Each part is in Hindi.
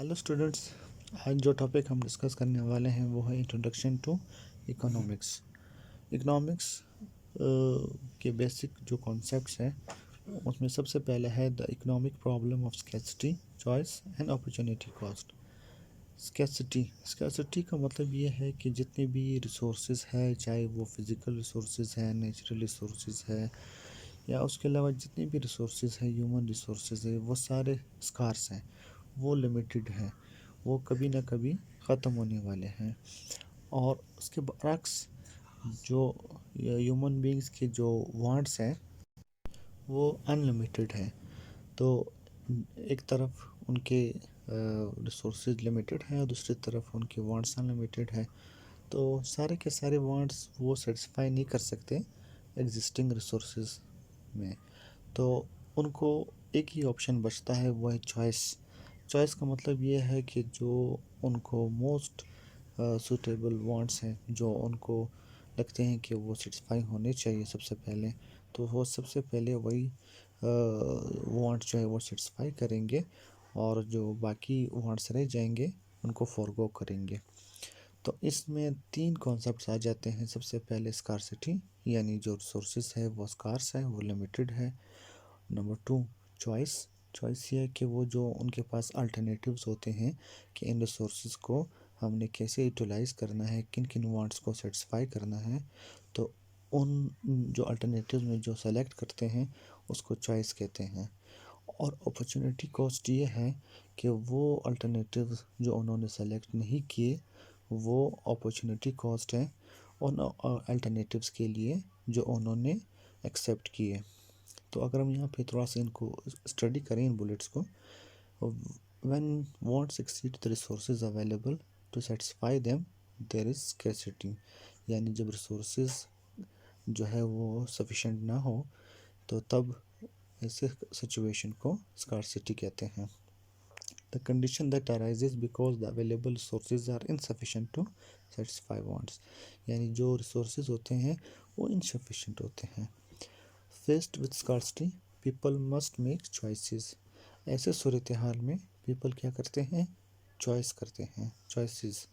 Hello students. आज जो टॉपिक हम डिस्कस करने वाले हैं वो है इंट्रोडक्शन टू इकोनॉमिक्स। इकोनॉमिक्स के बेसिक जो कॉन्सेप्ट्स हैं उसमें सबसे पहले है the economic problem of scarcity, choice and opportunity cost. Scarcity का मतलब ये है कि जितने भी रिसोर्सेज है, चाहे वो फिज़िकल रिसोर्सेज है, नेचुरल रिसोर्सेज है, या उसके अलावा जितने भी रिसोर्सेज है, ह्यूमन रिसोर्सेज है, वो सारे स्कार्स हैं, वो लिमिटेड हैं, वो कभी ना कभी ख़त्म होने वाले हैं। और उसके बरक्स जो ह्यूमन बींग्स के जो वांट्स हैं वो अनलिमिटेड हैं। तो एक तरफ उनके रिसोर्सेज लिमिटेड हैं और दूसरी तरफ उनके वांट्स अनलिमिटेड है। तो सारे के सारे वांट्स वो सेटिस्फाई नहीं कर सकते एग्जिस्टिंग रिसोर्सेज में। तो उनको एक ही ऑप्शन बचता है, वो है चॉइस। चॉइस का मतलब ये है कि जो उनको मोस्ट सूटेबल वांट्स हैं, जो उनको लगते हैं कि वो सेटिस्फाई होने चाहिए सबसे पहले, तो वो सबसे पहले वही वांट्स जो है वो सेटिस्फाई करेंगे और जो बाकी वांट्स रह जाएंगे उनको फॉरगो करेंगे। तो इसमें तीन कॉन्सेप्ट्स आ जाते हैं। सबसे पहले स्कार्सिटी, यानी जो रिसोर्सेज है वो स्कार्स है, वो लिमिटेड है। Number two, choice. चॉइस ये है कि वो जो उनके पास अल्टरनेटिव्स होते हैं कि इन रिसोर्सेज को हमने कैसे यूटिलाइज़ करना है, किन किन वांट्स को सेटिस्फाई करना है। तो उन जो अल्टरनेटिव्स में जो सेलेक्ट करते हैं उसको चॉइस कहते हैं। और अपॉर्चुनिटी कॉस्ट ये है कि वो अल्टरनेटिव जो उन्होंने सेलेक्ट नहीं किए वो अपॉर्चुनिटी कॉस्ट है उन अल्टरनेटिव्स के लिए जो उन्होंने एक्सेप्ट किए। तो अगर हम यहाँ पे थोड़ा सा इनको स्टडी करें इन बुलेट्स को, when wants exceed the resources available to satisfy them there is scarcity, यानी जब रिसोर्सेज जो है वो सफिशेंट ना हो तो तब ऐसे सिचुएशन को स्कार्सिटी कहते हैं। The condition that arises because the available resources are insufficient to satisfy wants, यानी जो रिसोर्सेज होते हैं वो इनसफिशेंट होते हैं। Faced with scarcity people must make choices. ऐसे सूरत हाल में पीपल क्या करते हैं? चॉइस करते हैं, choices.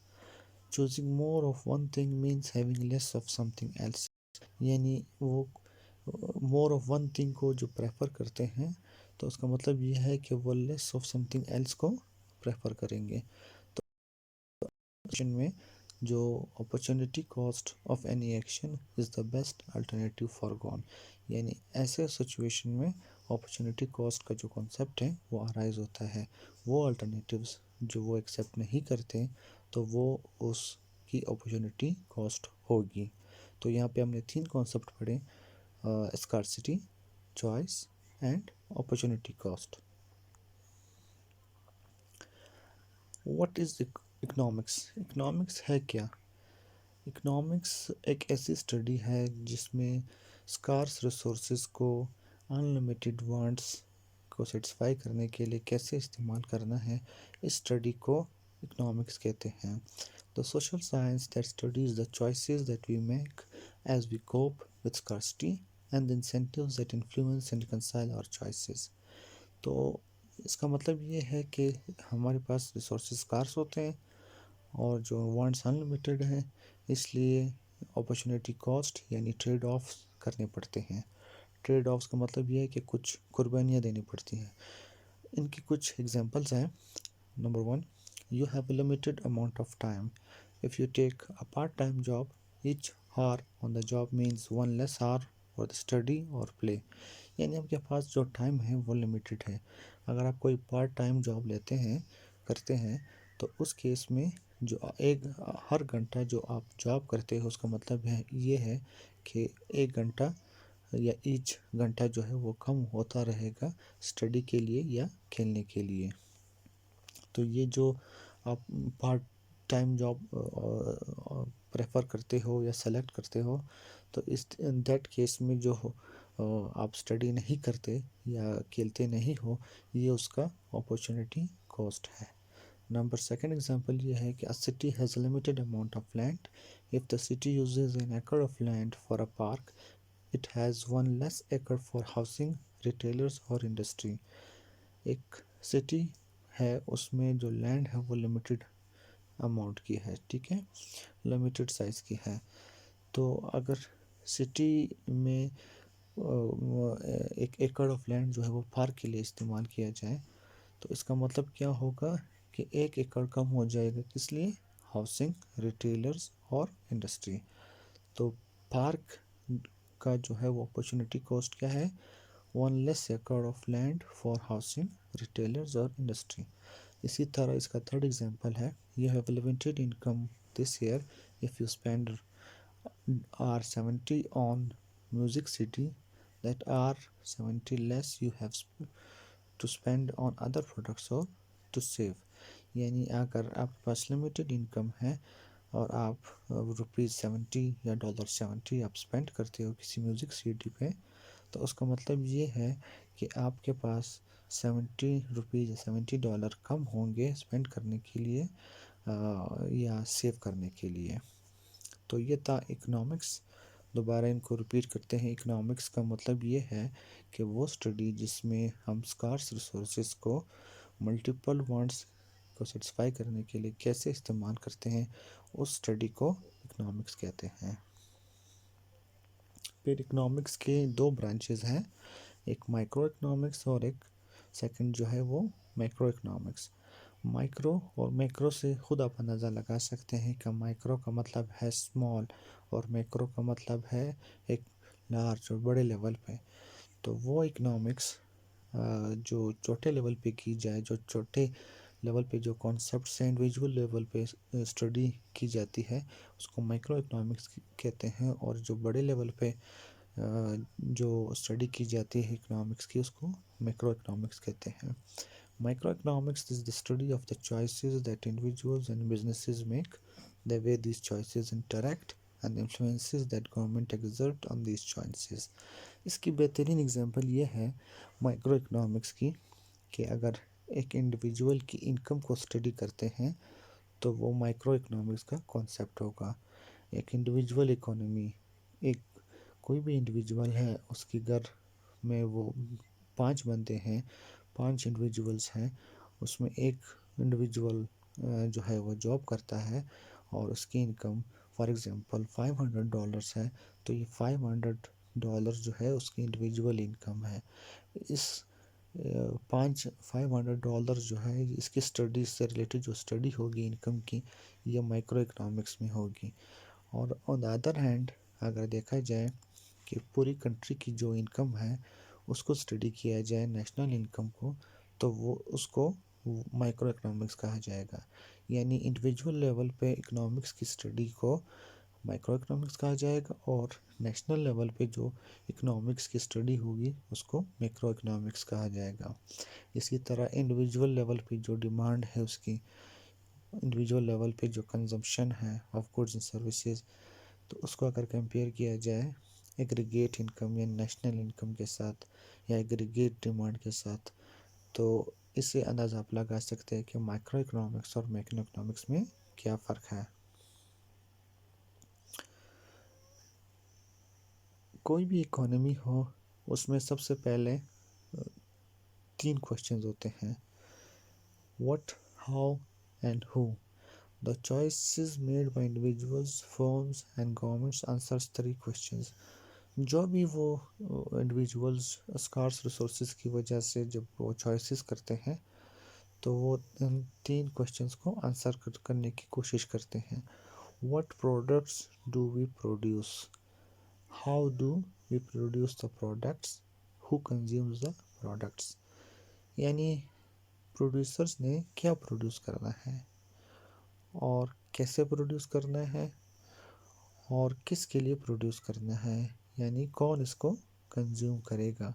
Choosing more of one thing means having less of something else, यानी वो मोर ऑफ वन थिंग को जो प्रेफर करते हैं तो उसका मतलब ये है कि वो लेस ऑफ समथिंग एल्स को प्रेफर करेंगे। तो में जो opportunity cost of any action is the best alternative for gone, यानी ऐसे सिचुएशन में अपॉर्चुनिटी कॉस्ट का जो कॉन्सेप्ट है वो अराइज होता है। वो अल्टरनेटिव्स जो वो एक्सेप्ट नहीं करते तो वो उसकी अपॉर्चुनिटी कॉस्ट होगी। तो यहाँ पे हमने तीन कॉन्सेप्ट पढ़े, scarcity, choice and opportunity cost. What is economics? Economics है क्या? इकोनॉमिक्स एक ऐसी स्टडी है जिसमें स्कार्स रिसोर्सेज को अनलिमिटेड वांट्स को सेटिस्फाई करने के लिए कैसे इस्तेमाल करना है, इस स्टडी को इकोनॉमिक्स कहते हैं। The social science that studies the choices that we make as we cope with scarcity and the incentives that influence and reconcile our choices. तो इसका मतलब ये है कि हमारे पास रिसोर्सेज स्कार्स होते हैं और जो वांट्स अनलिमिटेड हैं, इसलिए अपॉर्चुनिटी कॉस्ट यानी ट्रेड ऑफ करने पड़ते हैं। ट्रेड ऑफ्स का मतलब ये है कि कुछ कुर्बानियाँ देनी पड़ती हैं। इनकी कुछ एग्जांपल्स हैं। Number one, you have a limited amount of time. If you take a part time job, each hour on the job means one less hour for the study और प्ले, यानी आपके पास जो टाइम है वो लिमिटेड है। अगर आप कोई पार्ट टाइम जॉब लेते हैं, करते हैं, तो उस केस में जो एक हर घंटा जो आप जॉब करते हो उसका मतलब है ये है कि एक घंटा या ईच घंटा जो है वो कम होता रहेगा स्टडी के लिए या खेलने के लिए। तो ये जो आप पार्ट टाइम जॉब प्रेफर करते हो या सेलेक्ट करते हो, तो इस दैट केस में जो आप स्टडी नहीं करते या खेलते नहीं हो, ये उसका अपॉर्चुनिटी कॉस्ट है। नंबर सेकंड एग्जांपल ये है कि a city has limited amount of land. If the city uses an acre of land for a park, it has one less acre for housing, retailers और इंडस्ट्री। एक सिटी है उसमें जो लैंड है वो लिमिटेड अमाउंट की है, ठीक है, लिमिटेड साइज़ की है। तो अगर सिटी में एक एकड़ ऑफ लैंड जो है वो पार्क के लिए इस्तेमाल किया जाए, तो इसका मतलब क्या होगा कि 1 एकड़ कम हो जाएगा, किस लिए? हाउसिंग, रिटेलर्स और इंडस्ट्री। तो पार्क का जो है वो अपॉर्चुनिटी कॉस्ट क्या है? 1 less acre of land for housing, retailers और इंडस्ट्री। इसी तरह इसका थर्ड एग्जांपल है, you have limited income this year if you spend R70 on Music City, that R70 less you have to spend on other products or to save। यानी अगर आपके पास लिमिटेड इनकम है और आप ₹70 या $70 आप स्पेंड करते हो किसी म्यूज़िक सीडी पे, तो उसका मतलब ये है कि आपके पास ₹70 या $70 कम होंगे स्पेंड करने के लिए या सेव करने के लिए। तो ये था इकोनॉमिक्स। दोबारा इनको रिपीट करते हैं। इकोनॉमिक्स का मतलब ये है कि वो स्टडी जिसमें हम स्कार्स रिसोर्सेज को मल्टीपल वांट्स को सेटिस्फाई करने के लिए कैसे इस्तेमाल करते हैं, उस स्टडी को इकोनॉमिक्स कहते हैं। फिर इकोनॉमिक्स के दो ब्रांचेस हैं, एक माइक्रो इकोनॉमिक्स और एक सेकंड जो है वो मैक्रो इकोनॉमिक्स। माइक्रो और मैक्रो से खुद आप अंदाज़ा लगा सकते हैं कि माइक्रो का मतलब है स्मॉल और मैक्रो का मतलब है एक लार्ज और बड़े लेवल पे। तो वो इकोनॉमिक्स जो छोटे लेवल पे की जाए, जो छोटे लेवल पे जो कॉन्सेप्ट्स हैं इंडिविजुअल लेवल पे स्टडी की जाती है, उसको माइक्रो इकोनॉमिक्स कहते हैं। और जो बड़े लेवल पे जो स्टडी की जाती है इकोनॉमिक्स की, उसको मैक्रो इकोनॉमिक्स कहते हैं। Microeconomics is the study of the choices that individuals and businesses make, the way these choices interact, and the influences that government exert on these choices। इसकी बेहतरीन एग्जांपल ये है माइक्रो इकोनॉमिक्स की कि अगर एक इंडिविजुअल की इनकम को स्टडी करते हैं तो वो माइक्रो इकोनॉमिक्स का कॉन्सेप्ट होगा। एक इंडिविजुअल इकोनॉमी, एक कोई भी इंडिविजुअल है, उसके घर में वो 5 बंदे हैं, 5 इंडिविजुअल्स हैं, उसमें एक इंडिविजुअल जो है वो जॉब करता है और उसकी इनकम फॉर एग्जांपल $500 है, तो ये $500 जो है उसकी इंडिविजुअल इनकम है। इस 500 जो है इसकी स्टडी से रिलेटेड जो स्टडी होगी इनकम की, ये माइक्रो इकोनॉमिक्स में होगी। और ऑन द अदर हैंड अगर देखा जाए कि पूरी कंट्री की जो इनकम है उसको स्टडी किया जाए, नेशनल इनकम को, तो वो उसको माइक्रो इकोनॉमिक्स कहा जाएगा। यानी इंडिविजुअल लेवल पे इकोनॉमिक्स की स्टडी को माइक्रो इकोनॉमिक्स कहा जाएगा और नेशनल लेवल पे जो इकोनॉमिक्स की स्टडी होगी उसको मैक्रो इकोनॉमिक्स कहा जाएगा। इसी तरह इंडिविजुअल लेवल पे जो डिमांड है उसकी, इंडिविजुअल लेवल पे जो कंजम्पशन है ऑफ गुड्स एंड सर्विसेज, तो उसको अगर कंपेयर किया जाए एग्रीगेट इनकम या नेशनल इनकम के साथ या एग्रीगेट डिमांड के साथ, तो इससे अंदाज़ा आप लगा सकते हैं कि माइक्रो इकोनॉमिक्स और मैक्रो इकोनॉमिक्स में क्या फ़र्क है। कोई भी इकोनॉमी हो उसमें सबसे पहले 3 क्वेश्चंस होते हैं, what, how and who. The choices made by individuals, firms and governments answers 3 questions। जो भी वो इंडिविजुअल्स स्कार्स रिसोर्सेज की वजह से जब वो चॉइसेस करते हैं तो वो इन 3 क्वेश्चंस को आंसर करने की कोशिश करते हैं। What products do we produce, how do we produce the products, who consumes the products. यानी प्रोड्यूसर्स ने क्या प्रोड्यूस करना है और कैसे प्रोड्यूस करना है और किसके लिए प्रोड्यूस करना है, यानी कौन इसको कंज्यूम करेगा।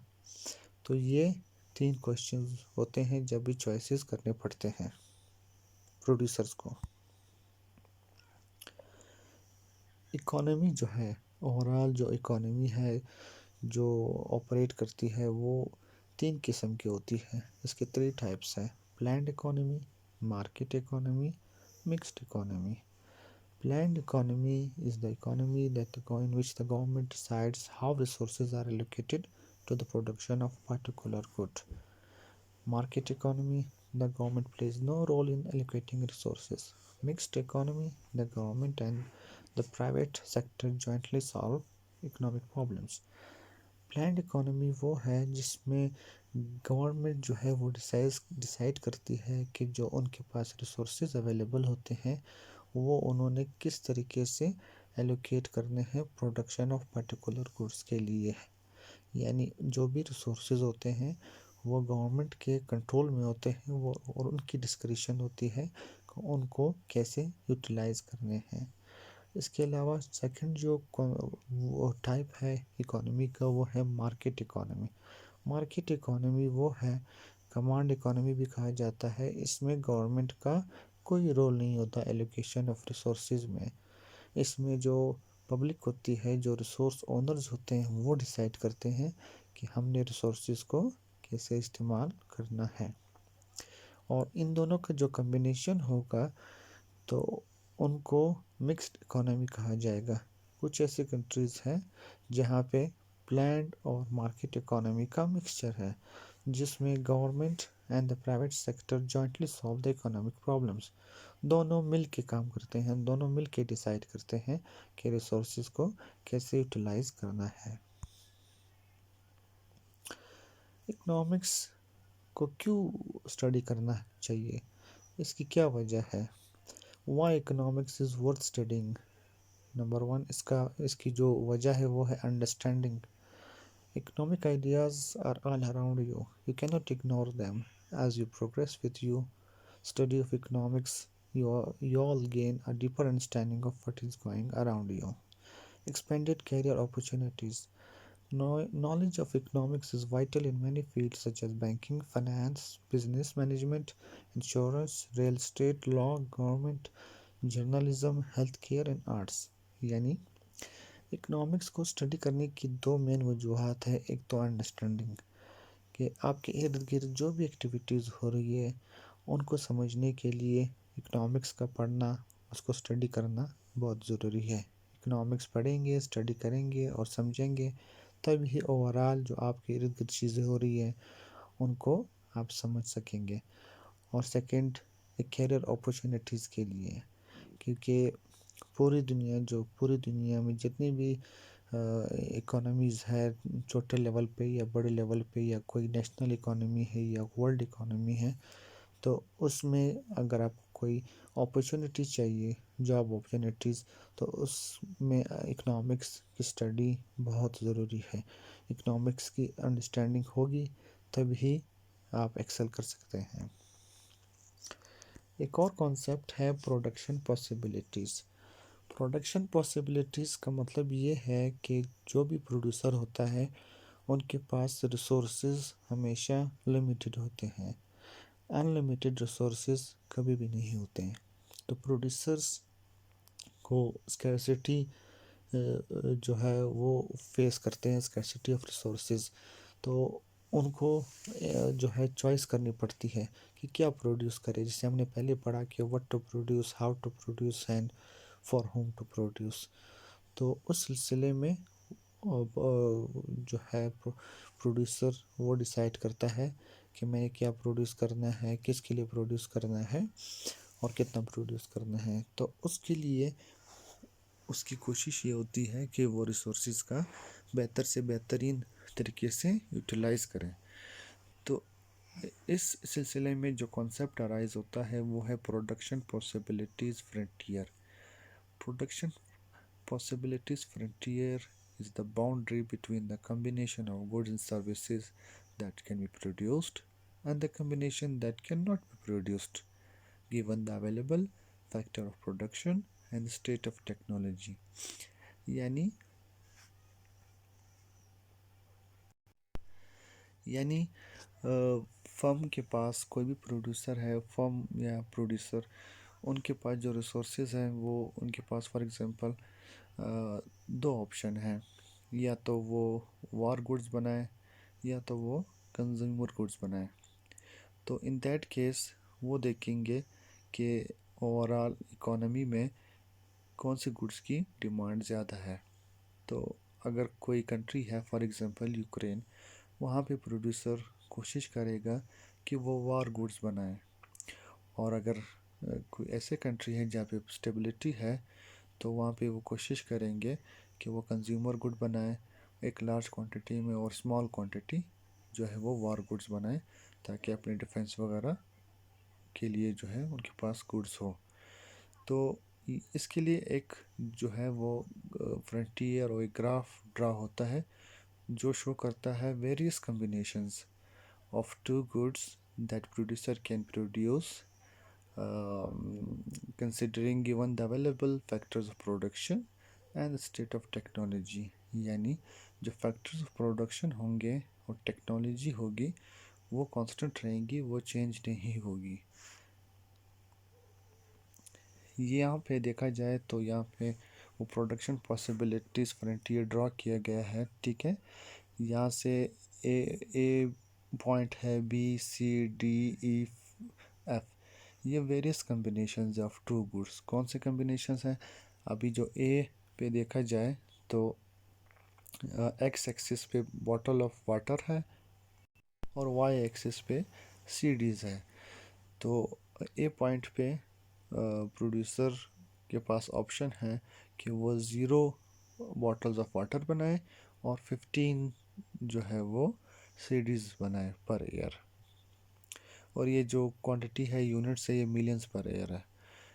तो ये 3 क्वेश्चंस होते हैं जब भी चॉइसेस करने पड़ते हैं प्रोड्यूसर्स को। इकोनॉमी जो है, ओवरऑल जो इकोनॉमी है जो ऑपरेट करती है वो 3 किस्म की होती है। इसके 3 टाइप्स हैं, planned economy, market economy, mixed economy. Planned economy is the economy in which the government decides how resources are allocated to the production of a particular good. Market economy the government plays no role in allocating resources. Mixed economy, the government and the private sector jointly solve economic problems. Planned economy वो है जिसमें गवर्नमेंट जो है वो डिसाइड करती है कि जो उनके पास रिसोर्सेज अवेलेबल होते हैं वो उन्होंने किस तरीके से एलोकेट करने हैं प्रोडक्शन ऑफ पर्टिकुलर गुड्स के लिए। यानी जो भी रिसोर्सेज होते हैं वो गवर्नमेंट के कंट्रोल में होते हैं वो, और उनकी डिस्क्रिशन होती है कि उनको कैसे यूटिलाइज करने हैं। इसके अलावा सेकंड जो वो टाइप है इकोनॉमी का वो है मार्केट इकोनॉमी। मार्केट इकोनॉमी वो है, कमांड इकोनॉमी भी कहा जाता है, इसमें गवर्नमेंट का कोई रोल नहीं होता एलोकेशन ऑफ रिसोर्सेज में। इसमें जो पब्लिक होती है, जो रिसोर्स ओनर्स होते हैं वो डिसाइड करते हैं कि हमने रिसोर्सेज को कैसे इस्तेमाल करना है। और इन दोनों का जो कम्बिनेशन होगा तो उनको मिक्स्ड इकोनॉमी कहा जाएगा। कुछ ऐसी कंट्रीज़ हैं जहाँ पे प्लान्ड और मार्केट इकोनॉमी का मिक्सचर है, जिसमें government and the private sector jointly solve the economic problems. दोनों मिल के काम करते हैं, दोनों मिल के डिसाइड करते हैं कि रिसोर्सेज को कैसे यूटिलाइज करना है। इकोनॉमिक्स को क्यों स्टडी करना चाहिए, इसकी क्या वजह है? Why economics is worth studying. Number one, इसकी जो वजह है वो है understanding. Economic ideas are all around you, you can not ignore them. As you progress with you study of economics, you all gain a deeper understanding of what is going around you. Expanded career opportunities. Knowledge of economics is vital in many fields such as banking, finance, business management, insurance, real estate, law, government, journalism, health care and arts. यानी इकोनॉमिक्स को स्टडी करने की दो मेन वजूहत है। एक तो अंडरस्टैंडिंग, कि आपके इर्द गिर्द जो भी एक्टिविटीज़ हो रही है उनको समझने के लिए इकोनॉमिक्स का पढ़ना, उसको स्टडी करना बहुत ज़रूरी है। इकोनॉमिक्स पढ़ेंगे, स्टडी करेंगे और समझेंगे तब ही ओवरऑल जो आपके इर्द गिर्द चीज़ें हो रही है उनको आप समझ सकेंगे। और सेकंड, एक कैरियर अपॉर्चुनिटीज़ के लिए, क्योंकि पूरी दुनिया में जितनी भी इकोनॉमीज़ है, छोटे लेवल पे या बड़े लेवल पे, या कोई नेशनल इकोनॉमी है या वर्ल्ड इकोनॉमी है, तो उसमें अगर आपको कोई अपॉर्चुनिटी चाहिए, जॉब अपॉर्चुनिटीज़, तो उसमें इकोनॉमिक्स की स्टडी बहुत ज़रूरी है। इकोनॉमिक्स की अंडरस्टैंडिंग होगी तभी आप एक्सेल कर सकते हैं। एक और कॉन्सेप्ट है प्रोडक्शन पॉसिबिलिटीज़। प्रोडक्शन पॉसिबिलिटीज़ का मतलब ये है कि जो भी प्रोड्यूसर होता है उनके पास रिसोर्सेज हमेशा लिमिटेड होते हैं, अनलिमिटेड रिसोर्सेज कभी भी नहीं होते हैं। तो प्रोड्यूसर्स को स्कैर्सिटी जो है वो फेस करते हैं, स्कैर्सिटी ऑफ रिसोर्सेज। तो उनको जो है चॉइस करनी पड़ती है कि क्या प्रोड्यूस करें। जैसे हमने पहले पढ़ा कि what to produce, how to produce and for whom to produce. तो उस सिलसिले में जो है प्रोड्यूसर वो डिसाइड करता है कि मैंने क्या प्रोड्यूस करना है, किसके लिए प्रोड्यूस करना है और कितना प्रोड्यूस करना है। तो उसके लिए उसकी कोशिश ये होती है कि वो रिसोर्सेज का बेहतर से बेहतरीन तरीके से यूटिलाइज करें। तो इस सिलसिले में जो कॉन्सेप्ट अराइज होता है वो है production possibilities frontier. Production possibilities frontier is the boundary between the combination of goods and services that can be produced and the combination that cannot be produced, given the available factor of production and the state of technology। यानी फर्म के पास कोई भी प्रोड्यूसर है, फर्म या प्रोड्यूसर, उनके पास जो रिसोर्सेज हैं वो उनके पास फॉर एग्जांपल दो ऑप्शन हैं, या तो वो वार गुड्स बनाए या तो वो कंज्यूमर गुड्स बनाए। तो इन दैट केस वो देखेंगे कि ओवरऑल इकोनॉमी में कौन सी गुड्स की डिमांड ज़्यादा है। तो अगर कोई कंट्री है फॉर एग्जांपल यूक्रेन, वहाँ पे प्रोड्यूसर कोशिश करेगा कि वो वार गुड्स बनाए। और अगर कोई ऐसे कंट्री है जहाँ पे स्टेबिलिटी है, तो वहाँ पे वो कोशिश करेंगे कि वो कंज्यूमर गुड बनाए एक लार्ज क्वांटिटी में, और स्मॉल क्वांटिटी जो है वो वार गुड्स बनाए, ताकि अपने डिफेंस वगैरह के लिए जो है उनके पास गुड्स हो। तो इसके लिए एक जो है वो फ्रंटियर और एक ग्राफ ड्रा होता है जो शो करता है various combinations of two goods that producer can produce, considering given the available factors of production and the state of technology। यानी जो फैक्टर्स ऑफ प्रोडक्शन होंगे और टेक्नोलॉजी होगी वो कांस्टेंट रहेंगी, वो चेंज नहीं होगी। ये यहाँ पे देखा जाए तो यहाँ पे वो प्रोडक्शन पॉसिबिलिटीज़ फ्रंटियर ड्रॉ किया गया है, ठीक है। यहाँ से ए पॉइंट है, B C D E F, ये various combinations of two goods. कौन से कम्बिनेशंस हैं? अभी जो ए पे देखा जाए तो एक्स एक्सिस पे बॉटल ऑफ वाटर है और वाई एक्सिस पे सीडीज़ है। तो ए पॉइंट पे प्रोड्यूसर के पास ऑप्शन है कि वो ज़ीरो बॉटल्स ऑफ वाटर बनाए और 15 जो है वो सीडीज़ बनाए पर ईयर। और ये जो क्वांटिटी है यूनिट से, ये मिलियंस पर ईयर है।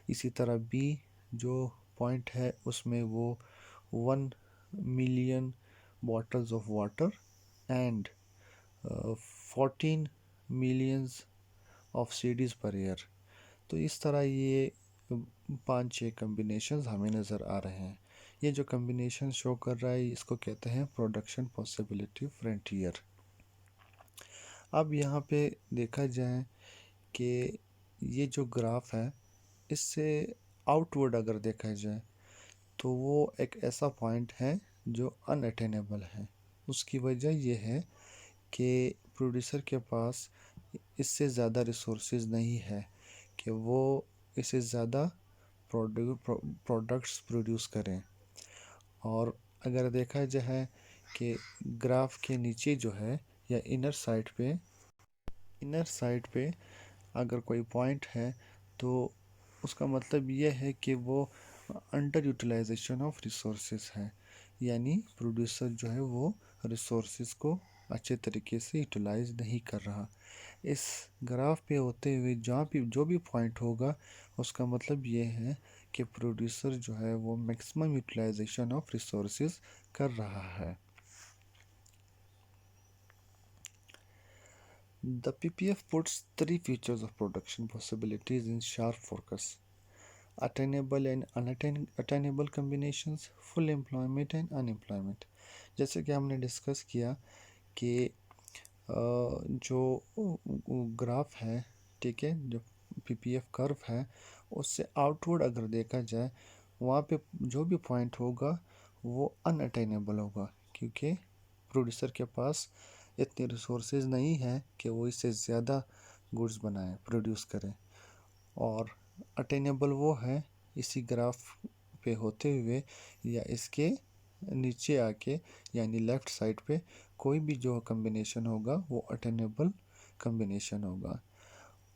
इसी तरह बी जो पॉइंट है उसमें वो 1 million bottles of water and 14 millions of CDs पर ईयर। तो इस तरह ये 5-6 कम्बिनेशंस हमें नज़र आ रहे हैं। ये जो कम्बिनेशन शो कर रहा है इसको कहते हैं प्रोडक्शन पॉसिबिलिटी फ्रंटियर। अब यहाँ पे देखा जाए कि ये जो ग्राफ है इससे आउटवर्ड अगर देखा जाए तो वो एक ऐसा पॉइंट है जो अनअटेनेबल है। उसकी वजह यह है कि प्रोड्यूसर के पास इससे ज़्यादा रिसोर्सेज नहीं है कि वो इससे ज़्यादा प्रोडक्ट्स प्रोड्यूस करें। और अगर देखा जाए कि ग्राफ के नीचे जो है या इनर साइड पे अगर कोई पॉइंट है तो उसका मतलब ये है कि वो अंडर यूटिलाइजेशन ऑफ रिसोर्सेज है। यानी प्रोड्यूसर जो है वो रिसोर्सेज को अच्छे तरीके से यूटिलाइज नहीं कर रहा। इस ग्राफ पे होते हुए जहाँ भी जो भी पॉइंट होगा उसका मतलब ये है कि प्रोड्यूसर जो है वो मैक्सिमम यूटिलाइजेशन ऑफ रिसोर्सेज कर रहा है। The PPF puts three features of production possibilities in sharp focus: attainable and unattainable combinations, full employment and unemployment। जैसे कि हमने डिस्कस किया कि जो ग्राफ है, ठीक है, जो पीपीएफ कर्व है उससे आउटवर्ड अगर देखा जाए वहाँ पे जो भी पॉइंट होगा वो अनअटेनेबल होगा, क्योंकि प्रोड्यूसर के पास इतने रिसोर्सेज नहीं है कि वो इससे ज़्यादा गुड्स बनाए प्रोड्यूस करें। और अटेनेबल वो है इसी ग्राफ पे होते हुए या इसके नीचे आके, यानी लेफ़्ट साइड पे कोई भी जो कम्बिनेशन होगा वो अटेनेबल कम्बिनेशन होगा।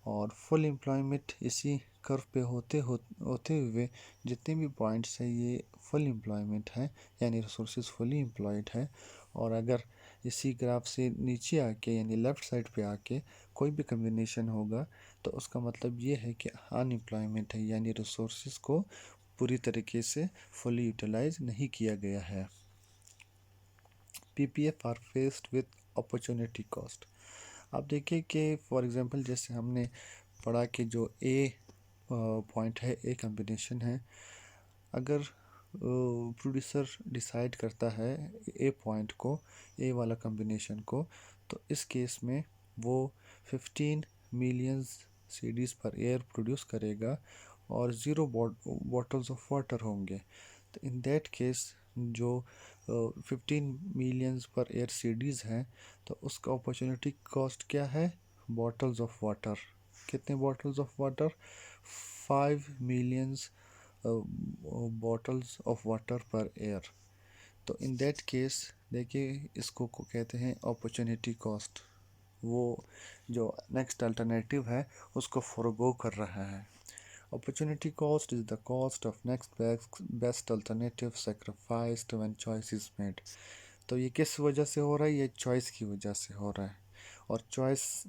और फुल एम्प्लॉयमेंट इसी कर्व पे होते हुए जितने भी पॉइंट्स हैं ये फुल एम्प्लॉयमेंट है, यानी रिसोर्सेज फुली एम्प्लॉयड है। और अगर इसी ग्राफ से नीचे आके यानी लेफ़्ट साइड पे आके कोई भी कम्बिनेशन होगा तो उसका मतलब ये है कि अनएम्प्लॉयमेंट है, यानी रिसोर्सेज को पूरी तरीके से फुली यूटिलाइज नहीं किया गया है। PPF are faced with opportunity cost. आप देखिए कि फॉर एग्जांपल जैसे हमने पढ़ा कि जो ए पॉइंट है, ए कम्बिनेशन है, अगर प्रोड्यूसर डिसाइड करता है ए पॉइंट को, ए वाला कम्बिनेशन को, तो इस केस में वो 15 million CDs per year produce करेगा और ज़ीरो बॉटल्स ऑफ वाटर होंगे। तो इन दैट केस जो 15 मिलियंस पर ईयर सीडीज़ हैं तो उसका अपॉर्चुनिटी कॉस्ट क्या है? Bottles of water. कितने bottles of water? 5 millions bottles of water per year. तो इन दैट केस देखिए इसको कहते हैं अपॉर्चुनिटी कॉस्ट। वो जो नेक्स्ट अल्टरनेटिव है उसको फॉरगो कर रहा है। Opportunity cost is the cost of next best alternative sacrificed when choice is made. तो ये किस वजह से हो रहा है? ये चॉइस की वजह से हो रहा है। और चॉइस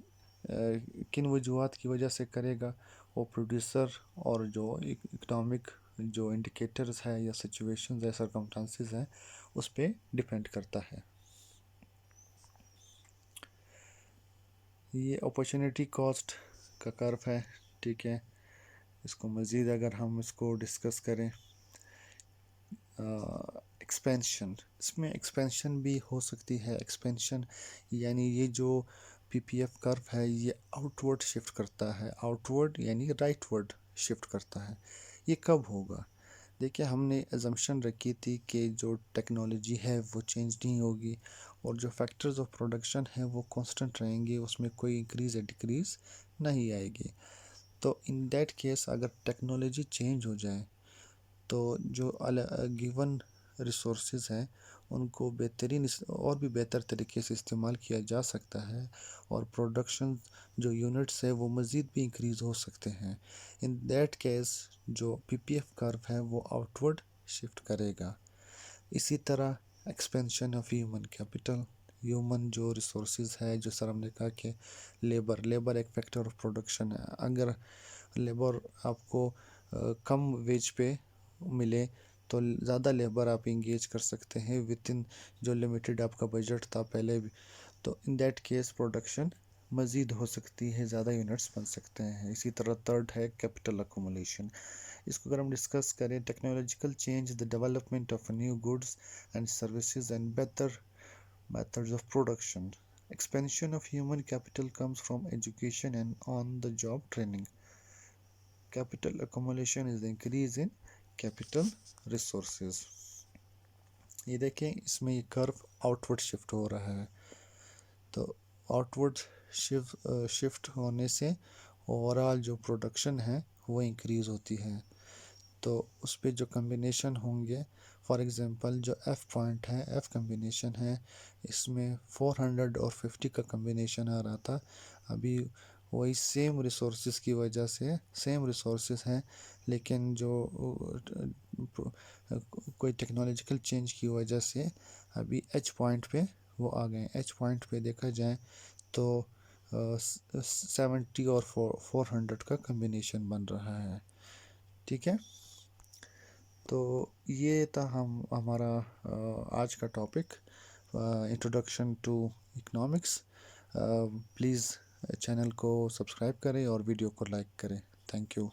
किन वजूहत की वजह से करेगा? वो प्रोड्यूसर और जो इकोनॉमिक जो इंडिकेटर्स है या सिचुएशंस है, सरकमस्टांसिस है, उस पर डिपेंड करता है। ये अपॉर्चुनिटी कॉस्ट का कर्व है, ठीक है। इसको मज़ीद अगर हम इसको डिस्कस करें, एक्सपेंशन, इसमें एक्सपेंशन भी हो सकती है। एक्सपेंशन यानी ये जो पीपीएफ कर्व है ये आउटवर्ड शिफ्ट करता है, आउटवर्ड यानी राइटवर्ड शिफ्ट करता है। ये कब होगा? देखिए, हमने एजम्पशन रखी थी कि जो टेक्नोलॉजी है वो चेंज नहीं होगी और जो फैक्टर्स ऑफ प्रोडक्शन है वो कांस्टेंट रहेंगे, उसमें कोई इंक्रीज या डिक्रीज नहीं आएगी। तो इन दैट केस अगर टेक्नोलॉजी चेंज हो जाए तो जो गिवन रिसोर्सेज हैं उनको बेहतरीन और भी बेहतर तरीके से इस्तेमाल किया जा सकता है और प्रोडक्शन जो यूनिट्स है वो मज़ीद भी इंक्रीज़ हो सकते हैं। इन दैट केस जो पीपीएफ कर्व है वो आउटवर्ड शिफ्ट करेगा। इसी तरह expansion of human capital, human जो रिसोर्सेज है, जो सर हमने कहा कि लेबर एक फैक्टर ऑफ प्रोडक्शन है। अगर लेबर आपको कम वेज पे मिले तो ज़्यादा लेबर आप इंगेज कर सकते हैं विद इन जो लिमिटेड आपका बजट था पहले भी। तो इन दैट केस प्रोडक्शन मज़ीद हो सकती है, ज़्यादा यूनिट्स बन सकते हैं। इसी तरह थर्ड है कैपिटल अकोमोलेशन। इसको अगर हम डिस्कस करें, technological change, the development of new goods and services and better methods of production. Expansion of human capital comes from education and on the job training. Capital accumulation is the increase in capital resources. ये देखें, इसमें ये कर्व आउटवर्ड शिफ्ट हो रहा है। तो आउटवर्ड शिफ्ट होने से ओवरऑल जो प्रोडक्शन है वो इंक्रीज़ होती है। तो उस पर जो कम्बिनेशन होंगे, फॉर एग्ज़ाम्पल जो एफ़ पॉइंट है, एफ़ कम्बिनेशन है, इसमें 400 और 50 का कम्बिनेशन आ रहा था। अभी वही सेम रिसोर्सेज की वजह से, सेम रिसोर्सेज हैं लेकिन जो कोई टेक्नोलॉजिकल चेंज की वजह से अभी एच पॉइंट पे वो आ गए। एच पॉइंट पे देखा जाए तो 70 और 400 का कम्बिनेशन बन रहा है, ठीक है। तो ये था हमारा आज का topic, introduction to economics. Please channel को सब्सक्राइब करें और वीडियो को लाइक करें। Thank you.